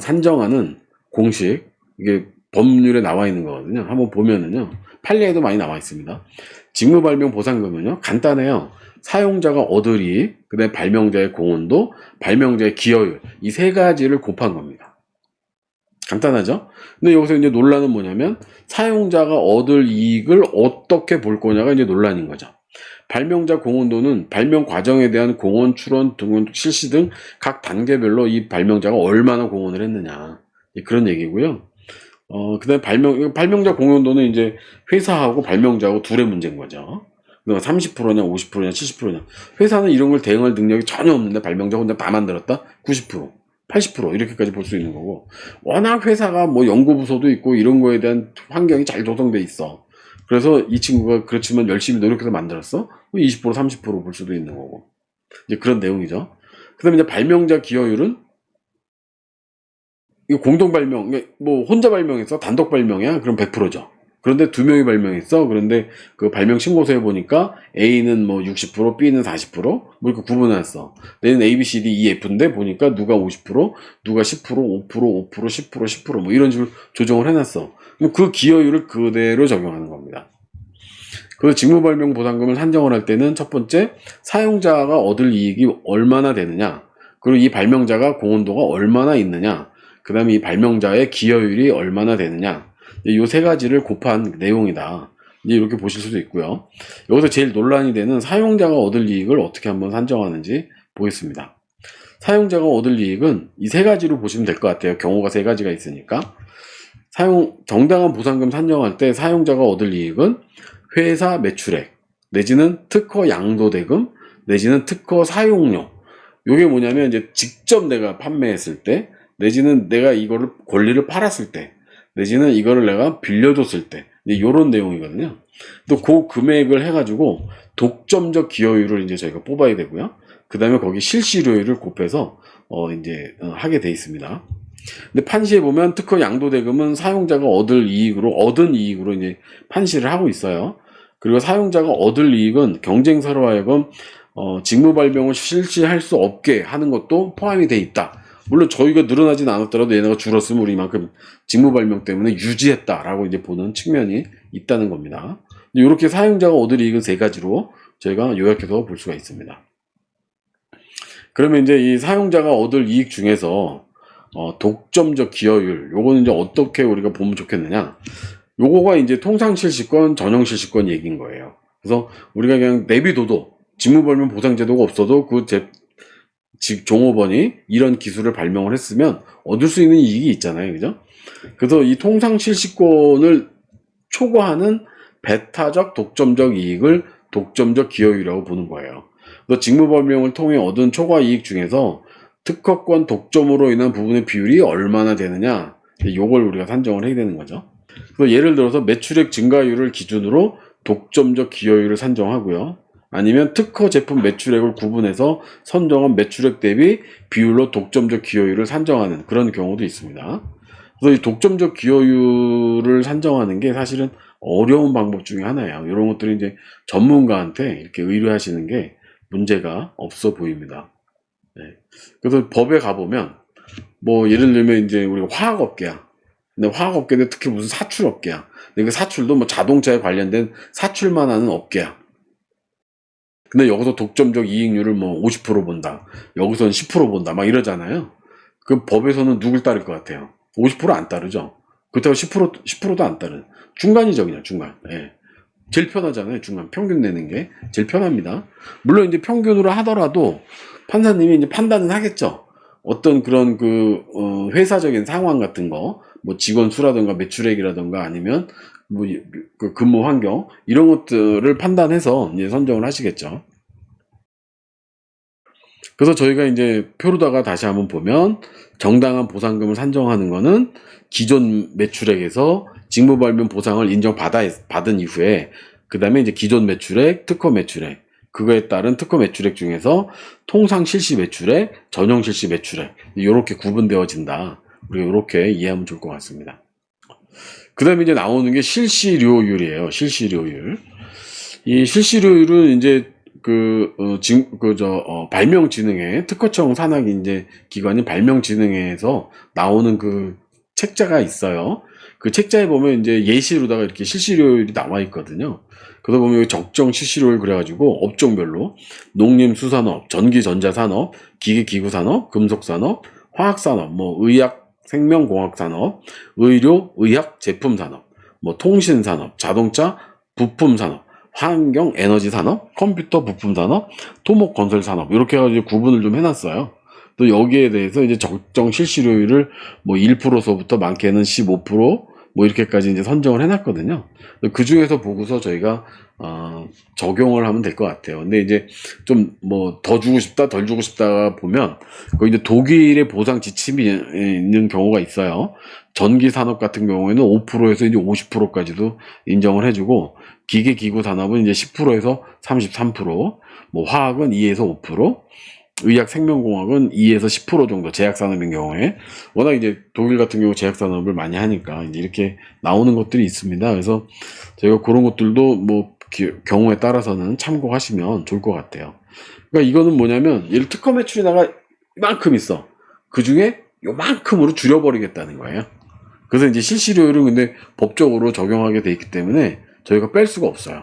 산정하는 공식, 이게 법률에 나와 있는 거거든요. 한번 보면은요, 판례에도 많이 나와 있습니다. 직무발명 보상금은요, 간단해요. 사용자가 얻을 이익, 그 다음에 발명자의 공헌도, 발명자의 기여율, 이 세 가지를 곱한 겁니다. 간단하죠? 근데 여기서 이제 논란은 뭐냐면, 사용자가 얻을 이익을 어떻게 볼 거냐가 이제 논란인 거죠. 발명자 공헌도는 발명 과정에 대한 공헌, 출원, 등원, 실시 등 각 단계별로 이 발명자가 얼마나 공헌을 했느냐, 그런 얘기고요. 그 다음에 발명자 공헌도는 이제 회사하고 발명자하고 둘의 문제인 거죠. 30%냐, 50%냐, 70%냐. 회사는 이런 걸 대응할 능력이 전혀 없는데 발명자 혼자 다 만들었다? 90%. 80% 이렇게까지 볼 수 있는 거고, 워낙 회사가 뭐 연구부서도 있고 이런 거에 대한 환경이 잘 조성돼 있어. 그래서 이 친구가 그렇지만 열심히 노력해서 만들었어? 20% 30% 볼 수도 있는 거고, 이제 그런 내용이죠. 그 다음에 이제 발명자 기여율은, 이거 공동 발명, 뭐 혼자 발명했어? 단독 발명이야? 그럼 100%죠. 그런데 두 명이 발명했어. 그런데 그 발명 신고서에 보니까 A는 뭐 60%, B는 40%, 뭐 이렇게 구분해놨어. 얘는 A, B, C, D, E, F인데 보니까 누가 50%, 누가 10%, 5%, 5%, 10%, 10%, 뭐 이런 식으로 조정을 해놨어. 그럼 그 기여율을 그대로 적용하는 겁니다. 그래서 직무발명 보상금을 산정을 할 때는 첫 번째, 사용자가 얻을 이익이 얼마나 되느냐, 그리고 이 발명자가 공헌도가 얼마나 있느냐, 그 다음에 이 발명자의 기여율이 얼마나 되느냐, 이 세 가지를 곱한 내용이다. 이제 이렇게 보실 수도 있고요. 여기서 제일 논란이 되는 사용자가 얻을 이익을 어떻게 한번 산정하는지 보겠습니다. 사용자가 얻을 이익은 이 세 가지로 보시면 될 것 같아요. 경우가 세 가지가 있으니까. 정당한 보상금 산정할 때 사용자가 얻을 이익은 회사 매출액, 내지는 특허 양도대금, 내지는 특허 사용료. 요게 뭐냐면 이제 직접 내가 판매했을 때, 내지는 내가 이거를 권리를 팔았을 때, 내지는 이거를 내가 빌려줬을 때, 이제 요런 내용이거든요. 또 그 금액을 해가지고 독점적 기여율을 이제 저희가 뽑아야 되고요. 그 다음에 거기 실시료율을 곱해서 하게 돼 있습니다. 근데 판시에 보면 특허 양도대금은 사용자가 얻은 이익으로 이제 판시를 하고 있어요. 그리고 사용자가 얻을 이익은 경쟁사로 하여금 직무 발명을 실시할 수 없게 하는 것도 포함이 돼 있다. 물론 저희가 늘어나진 않았더라도 얘네가 줄었으면 우리 이만큼 직무 발명 때문에 유지했다라고 이제 보는 측면이 있다는 겁니다. 이렇게 사용자가 얻을 이익은 세 가지로 저희가 요약해서 볼 수가 있습니다. 그러면 이제 이 사용자가 얻을 이익 중에서 독점적 기여율, 요거는 이제 어떻게 우리가 보면 좋겠느냐? 요거가 이제 통상실시권, 전형실시권 얘기인 거예요. 그래서 우리가 그냥 내비둬도 직무발명 보상제도가 없어도 종업원이 이런 기술을 발명을 했으면 얻을 수 있는 이익이 있잖아요. 그죠? 그래서 이 통상실시권을 초과하는 배타적 독점적 이익을 독점적 기여율이라고 보는 거예요. 그래서 직무발명을 통해 얻은 초과 이익 중에서 특허권 독점으로 인한 부분의 비율이 얼마나 되느냐, 요걸 우리가 산정을 해야 되는 거죠. 그래서 예를 들어서 매출액 증가율을 기준으로 독점적 기여율을 산정하고요. 아니면 특허 제품 매출액을 구분해서 선정한 매출액 대비 비율로 독점적 기여율을 산정하는 그런 경우도 있습니다. 그래서 이 독점적 기여율을 산정하는 게 사실은 어려운 방법 중에 하나예요. 이런 것들이 이제 전문가한테 이렇게 의뢰하시는 게 문제가 없어 보입니다. 네. 그래서 법에 가보면 뭐 예를 들면 이제 우리가 화학업계야. 근데 화학업계인데 특히 무슨 사출업계야. 근데 그 사출도 뭐 자동차에 관련된 사출만 하는 업계야. 근데 여기서 독점적 이익률을 뭐 50% 본다. 여기서는 10% 본다. 막 이러잖아요. 그 법에서는 누굴 따를 것 같아요? 50% 안 따르죠. 그렇다고 10%도 안 따르는. 중간이죠, 그냥 중간. 예. 제일 편하잖아요. 중간. 평균 내는 게 제일 편합니다. 물론 이제 평균으로 하더라도 판사님이 이제 판단은 하겠죠. 어떤 그런 회사적인 상황 같은 거, 뭐 직원 수라든가 매출액이라든가 아니면 뭐 그 근무 환경 이런 것들을 판단해서 이제 선정을 하시겠죠. 그래서 저희가 이제 표로다가 다시 한번 보면 정당한 보상금을 산정하는 거는 기존 매출액에서 직무 발명 보상을 받은 이후에 그 다음에 이제 기존 매출액, 특허 매출액, 그거에 따른 특허 매출액 중에서 통상 실시 매출액, 전용 실시 매출액 이렇게 구분되어진다. 우리가 이렇게 이해하면 좋을 것 같습니다. 그 다음에 이제 나오는 게 실시료율이에요. 실시료율. 이 실시료율은 이제 발명진흥회, 특허청 산하기 이제 기관인 발명진흥회에서 나오는 그 책자가 있어요. 그 책자에 보면 이제 예시로다가 이렇게 실시료율이 나와 있거든요. 그러다 보면 적정 실시료율 그래가지고 업종별로 농림수산업, 전기전자산업, 기계기구산업, 금속산업, 화학산업, 뭐 의학, 생명공학산업, 의료, 의학, 제품산업, 뭐 통신산업, 자동차, 부품산업, 환경, 에너지 산업, 컴퓨터 부품 산업, 토목 건설 산업 이렇게 해가지고 구분을 좀 해놨어요. 또 여기에 대해서 이제 적정 실시료율을 뭐 1%서부터 많게는 15%뭐 이렇게까지 이제 선정을 해놨거든요. 그 중에서 보고서 저희가 적용을 하면 될 것 같아요. 근데 이제 좀 뭐 더 주고 싶다, 덜 주고 싶다 보면 그 이제 독일의 보상 지침이 있는 경우가 있어요. 전기 산업 같은 경우에는 5%에서 이제 50%까지도 인정을 해주고 기계기구 산업은 이제 10%에서 33%, 뭐 화학은 2에서 5%, 의학 생명공학은 2에서 10% 정도 제약산업인 경우에 워낙 이제 독일 같은 경우 제약산업을 많이 하니까 이제 이렇게 나오는 것들이 있습니다. 그래서 저희가 그런 것들도 뭐 경우에 따라서는 참고하시면 좋을 것 같아요. 그러니까 이거는 뭐냐면 예를 특허 매출이 나가 이만큼 있어. 그 중에 요만큼으로 줄여버리겠다는 거예요. 그래서 이제 실시료율은 근데 법적으로 적용하게 돼 있기 때문에 저희가 뺄 수가 없어요.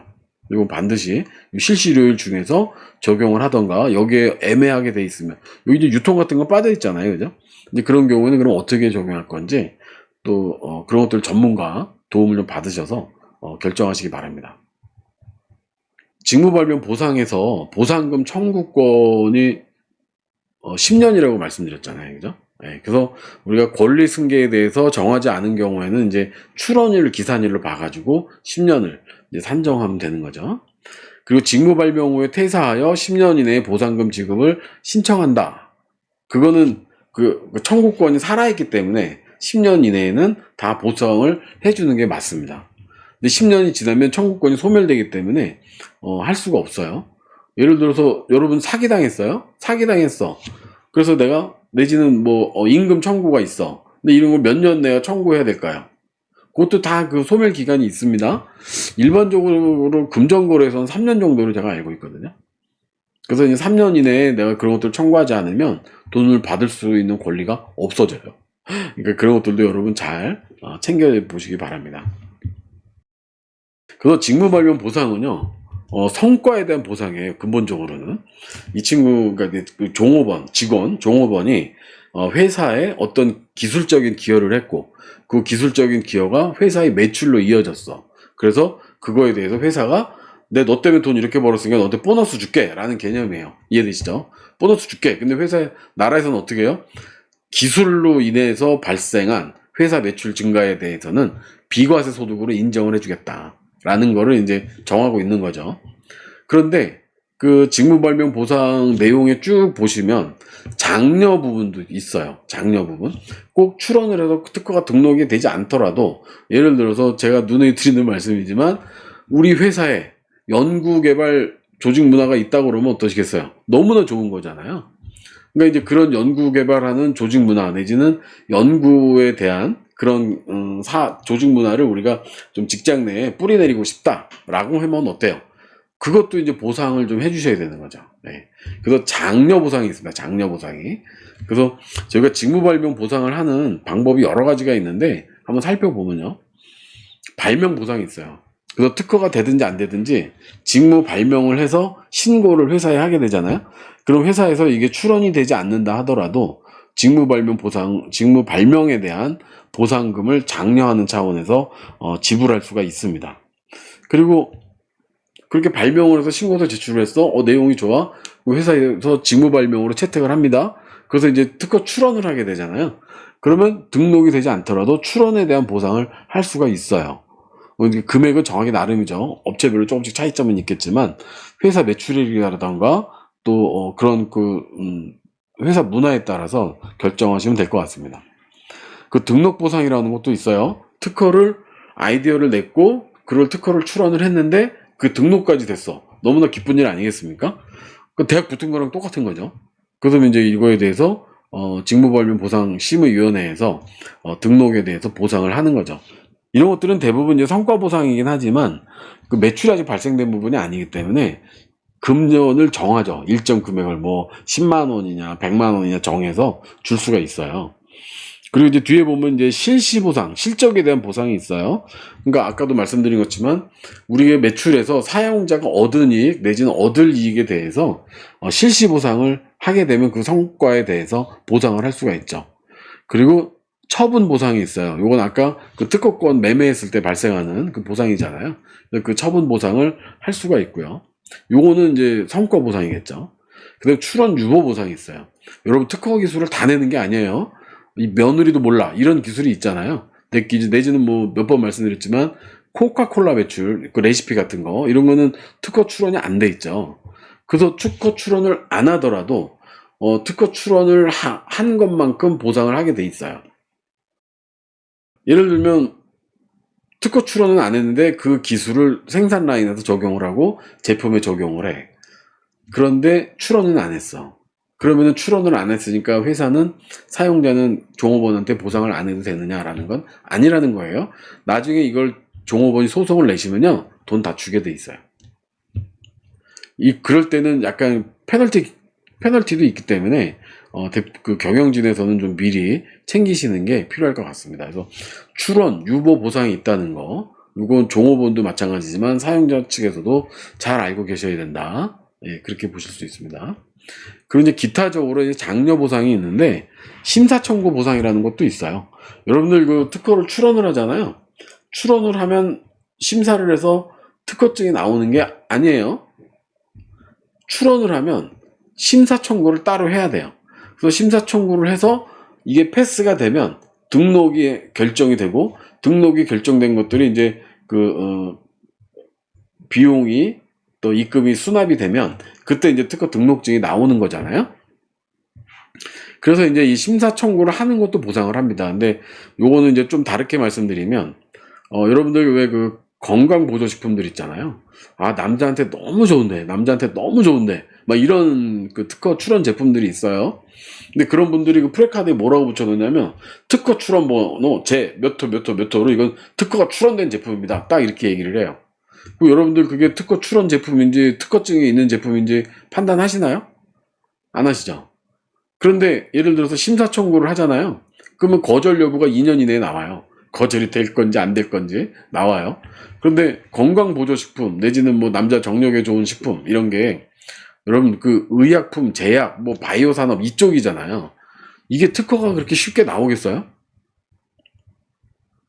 이건 반드시 실시료율 중에서 적용을 하던가 여기에 애매하게 돼 있으면 여기 이제 유통 같은 거 빠져 있잖아요, 그죠? 근데 그런 경우에는 그럼 어떻게 적용할 건지 또 그런 것들 전문가 도움을 좀 받으셔서 결정하시기 바랍니다. 직무발명 보상에서 보상금 청구권이 10년이라고 말씀드렸잖아요. 그죠? 예, 그래서 우리가 권리 승계에 대해서 정하지 않은 경우에는 이제 출원일, 기산일로 봐가지고 10년을 이제 산정하면 되는 거죠. 그리고 직무 발명 후에 퇴사하여 10년 이내에 보상금 지급을 신청한다. 그거는 그 청구권이 살아있기 때문에 10년 이내에는 다 보상을 해주는 게 맞습니다. 근데 10년이 지나면 청구권이 소멸되기 때문에 할 수가 없어요. 예를 들어서 여러분 사기당했어요? 사기당했어. 그래서 내가 내지는 뭐 임금 청구가 있어. 근데 이런 걸 몇 년 내가 청구해야 될까요? 그것도 다 그 소멸 기간이 있습니다. 일반적으로 금전거래에서는 3년 정도로 제가 알고 있거든요. 그래서 이제 3년 이내에 내가 그런 것들을 청구하지 않으면 돈을 받을 수 있는 권리가 없어져요. 그러니까 그런 것들도 여러분 잘 챙겨 보시기 바랍니다. 그래서 직무 발명 보상은요, 성과에 대한 보상이에요. 근본적으로는 이 친구가 그 종업원이 회사에 어떤 기술적인 기여를 했고 그 기술적인 기여가 회사의 매출로 이어졌어. 그래서 그거에 대해서 회사가 너 때문에 돈 이렇게 벌었으니까 너한테 보너스 줄게 라는 개념이에요. 이해되시죠? 보너스 줄게. 근데 나라에서는 어떻게 해요? 기술로 인해서 발생한 회사 매출 증가에 대해서는 비과세 소득으로 인정을 해주겠다라는 거를 이제 정하고 있는 거죠. 그런데 그 직무발명 보상 내용에 쭉 보시면 장려 부분도 있어요. 장려 부분. 꼭 출원을 해서 특허가 등록이 되지 않더라도 예를 들어서 제가 눈에 드리는 말씀이지만 우리 회사에 연구개발 조직 문화가 있다고 그러면 어떠시겠어요? 너무나 좋은 거잖아요. 그러니까 이제 그런 연구개발하는 조직 문화 내지는 연구에 대한 그런 조직 문화를 우리가 좀 직장 내에 뿌리내리고 싶다라고 하면 어때요? 그것도 이제 보상을 좀 해주셔야 되는 거죠. 네. 그래서 장려 보상이 있습니다. 장려 보상이. 그래서 저희가 직무 발명 보상을 하는 방법이 여러 가지가 있는데 한번 살펴보면요. 발명 보상이 있어요. 그래서 특허가 되든지 안 되든지 직무 발명을 해서 신고를 회사에 하게 되잖아요. 그럼 회사에서 이게 출원이 되지 않는다 하더라도 직무 발명에 대한 보상금을 장려하는 차원에서 지불할 수가 있습니다. 그리고 그렇게 발명을 해서 신고서 제출을 했어. 내용이 좋아. 회사에서 직무 발명으로 채택을 합니다. 그래서 이제 특허 출원을 하게 되잖아요. 그러면 등록이 되지 않더라도 출원에 대한 보상을 할 수가 있어요. 금액은 정하기 나름이죠. 업체별로 조금씩 차이점은 있겠지만 회사 매출액이라던가 또 그런 회사 문화에 따라서 결정하시면 될 것 같습니다. 그 등록 보상이라는 것도 있어요. 아이디어를 냈고 그걸 특허를 출원을 했는데 그 등록까지 됐어. 너무나 기쁜 일 아니겠습니까? 그 대학 붙은 거랑 똑같은 거죠. 그래서 이제 이거에 대해서 직무발명 보상 심의위원회에서 등록에 대해서 보상을 하는 거죠. 이런 것들은 대부분 이제 성과 보상이긴 하지만 그 매출이 아직 발생된 부분이 아니기 때문에 금년을 정하죠. 일정 금액을 뭐 10만 원이냐 100만 원이냐 정해서 줄 수가 있어요. 그리고 이제 뒤에 보면 이제 실시 보상, 실적에 대한 보상이 있어요. 그러니까 아까도 말씀드린 것지만 우리의 매출에서 사용자가 얻은 이익 내지는 얻을 이익에 대해서 실시 보상을 하게 되면 그 성과에 대해서 보상을 할 수가 있죠. 그리고 처분 보상이 있어요. 이건 아까 그 특허권 매매했을 때 발생하는 그 보상이잖아요. 그 처분 보상을 할 수가 있고요. 요거는 이제 성과 보상이겠죠. 그다음에 출원 유보 보상이 있어요. 여러분 특허 기술을 다 내는 게 아니에요. 이 며느리도 몰라 이런 기술이 있잖아요. 내지는 뭐 몇 번 말씀드렸지만 코카콜라 매출 그 레시피 같은 거 이런 거는 특허 출원이 안 돼 있죠. 그래서 특허 출원을 안 하더라도 특허 출원을 한 것만큼 보상을 하게 돼 있어요. 예를 들면 특허 출원은 안 했는데 그 기술을 생산 라인에서 적용을 하고 제품에 적용을 해. 그런데 출원은 안 했어. 그러면은 출원을 안 했으니까 회사는 사용자는 종업원한테 보상을 안 해도 되느냐라는 건 아니라는 거예요. 나중에 이걸 종업원이 소송을 내시면요 돈 다 주게 돼 있어요. 그럴 때는 약간 페널티도 있기 때문에 그 경영진에서는 좀 미리 챙기시는 게 필요할 것 같습니다. 그래서 출원, 유보 보상이 있다는 거, 이건 종업원도 마찬가지지만 사용자 측에서도 잘 알고 계셔야 된다. 예, 그렇게 보실 수 있습니다. 그리고 이제 기타적으로 이제 장려 보상이 있는데 심사청구 보상이라는 것도 있어요. 여러분들 그 특허를 출원을 하잖아요. 출원을 하면 심사를 해서 특허증이 나오는 게 아니에요. 출원을 하면 심사 청구를 따로 해야 돼요. 그래서 심사 청구를 해서 이게 패스가 되면 등록이 결정이 되고, 등록이 결정된 것들이 이제 비용이 또 입금이 수납이 되면 그때 이제 특허 등록증이 나오는 거잖아요. 그래서 이제 이 심사 청구를 하는 것도 보상을 합니다. 근데 요거는 이제 좀 다르게 말씀드리면, 여러분들 왜 그 건강보조식품들 있잖아요. 아, 남자한테 너무 좋은데, 남자한테 너무 좋은데, 막 이런 그 특허 출원 제품들이 있어요. 근데 그런 분들이 그 프레카드에 뭐라고 붙여놓냐면, 특허 출원 번호 제 몇 호 몇 호 몇 호로 이건 특허가 출원된 제품입니다. 딱 이렇게 얘기를 해요. 그 여러분들 그게 특허 출원 제품인지 특허증이 있는 제품인지 판단하시나요? 안 하시죠? 그런데 예를 들어서 심사 청구를 하잖아요. 그러면 거절 여부가 2년 이내에 나와요. 거절이 될 건지 안 될 건지 나와요. 그런데 건강보조식품 내지는 뭐 남자 정력에 좋은 식품 이런 게 여러분 그 의약품, 제약, 뭐 바이오 산업 이쪽이잖아요. 이게 특허가 그렇게 쉽게 나오겠어요?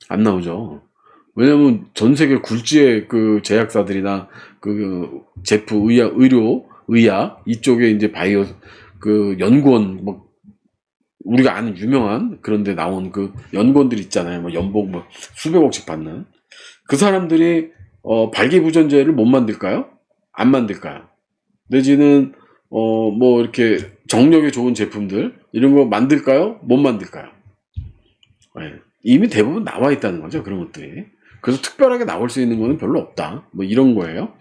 안 나오죠. 왜냐면 전 세계 굴지의 그 제약사들이나 그 제품, 의료, 의약 이쪽에 이제 바이오 그 연구원 뭐 우리가 아는 유명한 그런데 나온 그 연구원들 있잖아요. 뭐 연봉 뭐 수백억씩 받는 그 사람들이 발기부전제를 못 만들까요? 안 만들까요? 내지는 뭐 이렇게 정력에 좋은 제품들 이런 거 만들까요? 못 만들까요? 네. 이미 대부분 나와 있다는 거죠. 그런 것들이. 그래서 특별하게 나올 수 있는 거는 별로 없다. 뭐 이런 거예요.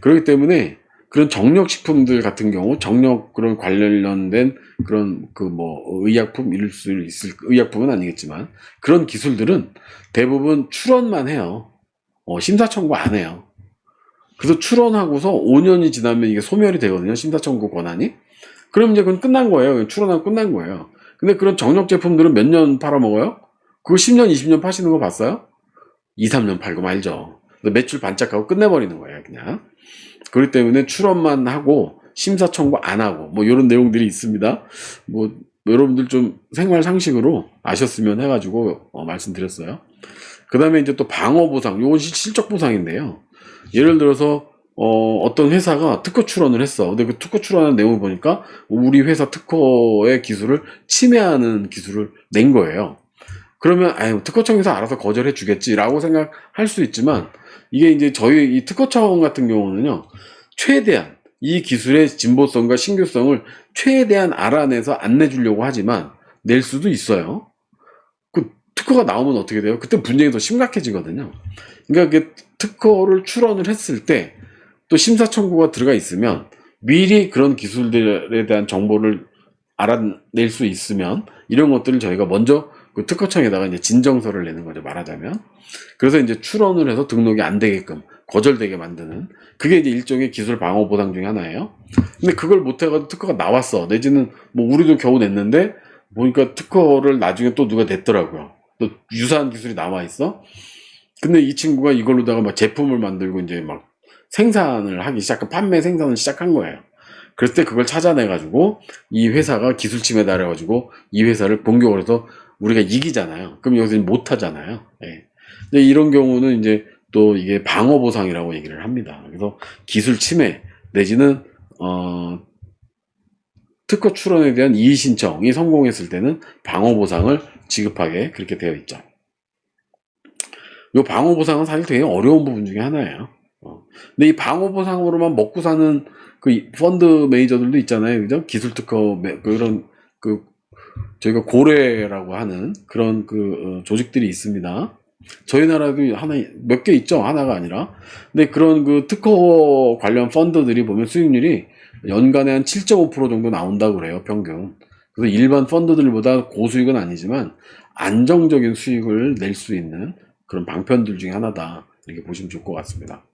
그렇기 때문에 그런 정력식품들 같은 경우 정력 그런 관련된 그런 그 뭐 의약품 이럴 수 있을 의약품은 아니겠지만 그런 기술들은 대부분 출원만 해요. 심사 청구 안 해요. 그래서 출원하고서 5년이 지나면 이게 소멸이 되거든요. 심사 청구 권한이. 그럼 이제 그건 끝난 거예요. 출원하고 끝난 거예요. 근데 그런 정력 제품들은 몇 년 팔아먹어요? 그거 10년, 20년 파시는 거 봤어요? 2, 3년 팔고 말죠. 매출 반짝하고 끝내버리는 거예요, 그냥. 그렇기 때문에 출원만 하고 심사 청구 안 하고 뭐 이런 내용들이 있습니다. 뭐 여러분들 좀 생활 상식으로 아셨으면 해가지고 말씀드렸어요. 그 다음에 이제 또 방어 보상, 요건 실적 보상인데요. 예를 들어서 어떤 회사가 특허 출원을 했어. 근데 그 특허 출원하는 내용을 보니까 우리 회사 특허의 기술을 침해하는 기술을 낸 거예요. 그러면 아유 특허청에서 알아서 거절해 주겠지라고 생각할 수 있지만 이게 이제 저희 이 특허청 같은 경우는요. 최대한 이 기술의 진보성과 신규성을 최대한 알아내서 안 내주려고 하지만 낼 수도 있어요. 그 특허가 나오면 어떻게 돼요? 그때 분쟁이 더 심각해지거든요. 그러니까 그 특허를 출원을 했을 때 또 심사 청구가 들어가 있으면 미리 그런 기술들에 대한 정보를 알아낼 수 있으면 이런 것들을 저희가 먼저 그 특허청에다가 이제 진정서를 내는 거죠, 말하자면. 그래서 이제 출원을 해서 등록이 안 되게끔 거절되게 만드는 그게 이제 일종의 기술 방어 보상 중에 하나예요. 근데 그걸 못 해가지고 특허가 나왔어. 내지는 뭐 우리도 겨우 냈는데 보니까 특허를 나중에 또 누가 냈더라고요. 또 유사한 기술이 나와 있어. 근데 이 친구가 이걸로다가 막 제품을 만들고 이제 막 생산을 하기 시작한 판매 생산을 시작한 거예요. 그럴 때 그걸 찾아내가지고 이 회사가 기술 침해다 그래가지고 이 회사를 공격을 해서 우리가 이기잖아요. 그럼 여기서 못 하잖아요. 예. 근데 이런 경우는 이제 또 이게 방어 보상이라고 얘기를 합니다. 그래서 기술 침해 내지는 특허 출원에 대한 이의 신청이 성공했을 때는 방어 보상을 지급하게 그렇게 되어 있죠. 이 방어 보상은 사실 되게 어려운 부분 중에 하나예요. 근데 이 방어 보상으로만 먹고 사는 그 펀드 매니저들도 있잖아요. 그죠? 기술 특허 그런 그 저희가 고래라고 하는 그런 그 조직들이 있습니다. 저희 나라도 하나 몇 개 있죠. 하나가 아니라. 근데 그런 그 특허 관련 펀드들이 보면 수익률이 연간에 한 7.5% 정도 나온다고 그래요. 평균. 그래서 일반 펀드들보다 고수익은 아니지만 안정적인 수익을 낼 수 있는 그런 방편들 중에 하나다. 이렇게 보시면 좋을 것 같습니다.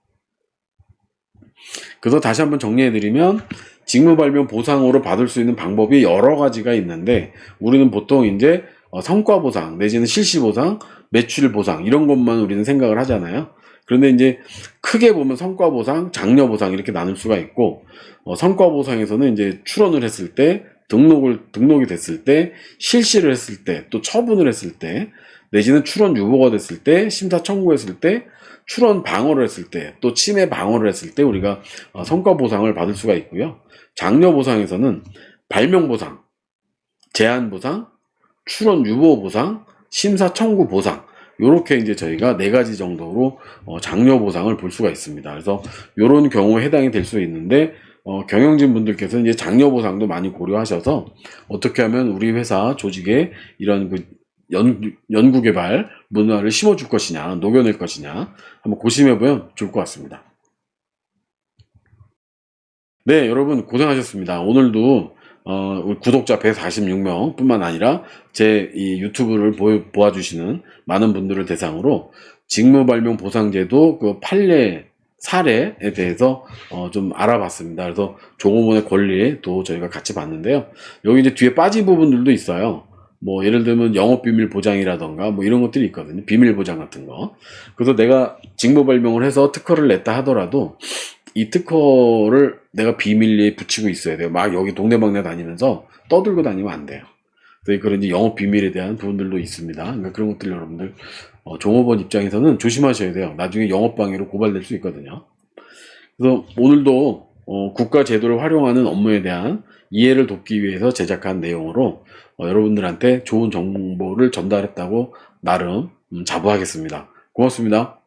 그래서 다시 한번 정리해드리면 직무발명 보상으로 받을 수 있는 방법이 여러 가지가 있는데 우리는 보통 이제 성과 보상 내지는 실시 보상, 매출 보상 이런 것만 우리는 생각을 하잖아요. 그런데 이제 크게 보면 성과 보상, 장려 보상 이렇게 나눌 수가 있고 성과 보상에서는 이제 출원을 했을 때 등록이 됐을 때 실시를 했을 때 또 처분을 했을 때 내지는 출원 유보가 됐을 때 심사 청구했을 때 출원 방어를 했을 때 또 침해 방어를 했을 때 우리가 성과 보상을 받을 수가 있고요. 장려 보상에서는 발명 보상 제한 보상, 출원 유보 보상, 심사 청구 보상, 요렇게 이제 저희가 4가지 정도로 장려 보상을 볼 수가 있습니다. 그래서 요런 경우에 해당이 될 수 있는데 경영진 분들께서는 이제 장려 보상도 많이 고려하셔서 어떻게 하면 우리 회사 조직에 이런 그 연구개발 문화를 심어줄 것이냐, 녹여낼 것이냐 한번 고심해보면 좋을 것 같습니다. 네, 여러분 고생하셨습니다. 오늘도 우리 구독자 146명 뿐만 아니라 제 이 유튜브를 보아주시는 많은 분들을 대상으로 직무발명 보상제도 그 판례 사례에 대해서 좀 알아봤습니다. 그래서 종업원의 권리도 저희가 같이 봤는데요. 여기 이제 뒤에 빠진 부분들도 있어요. 뭐 예를 들면 영업비밀 보장이라던가 뭐 이런 것들이 있거든요. 비밀 보장 같은 거. 그래서 내가 직무발명을 해서 특허를 냈다 하더라도 이 특허를 내가 비밀리에 붙이고 있어야 돼요. 막 여기 동네방네 다니면서 떠들고 다니면 안 돼요. 그래서 그런 이제 영업 비밀에 대한 부분들도 있습니다. 그러니까 그런 것들 여러분들 종업원 입장에서는 조심하셔야 돼요. 나중에 영업방해로 고발될 수 있거든요. 그래서 오늘도 국가 제도를 활용하는 업무에 대한 이해를 돕기 위해서 제작한 내용으로 여러분들한테 좋은 정보를 전달했다고 나름 자부하겠습니다. 고맙습니다.